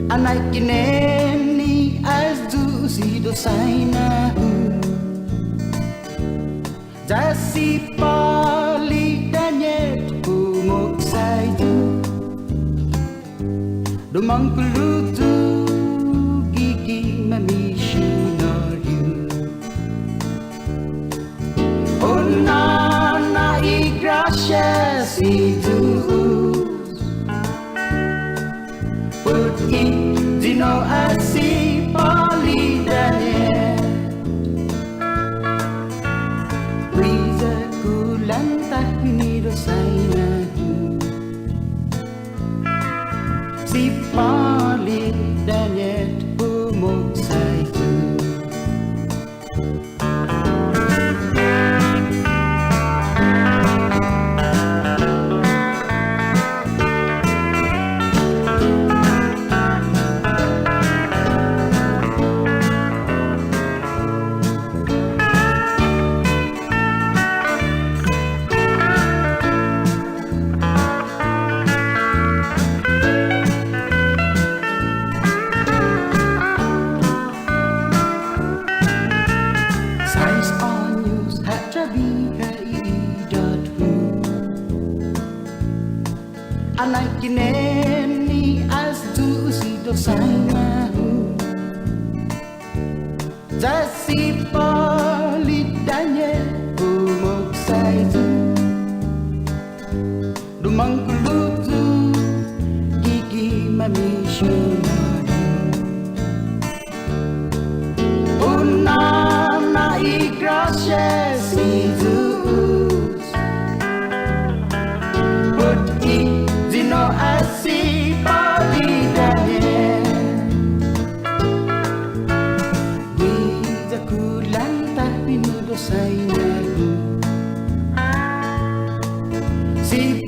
Anak kineni as du si do saina Jasi pali danyet umok saitu Dumang kulutu gigi mamishu nariu Onana igrasya si du Put in dino asi pali danyet Riza kulantah nido saina Si pali danyet umok saitu Anak kineni as du si do saina Jasi pali danyet umok saitu Dumang kulutu gigi mamishu Unana igrasya si dus Putih Dino asi pali danyet Wiza kulantah binudo saina Si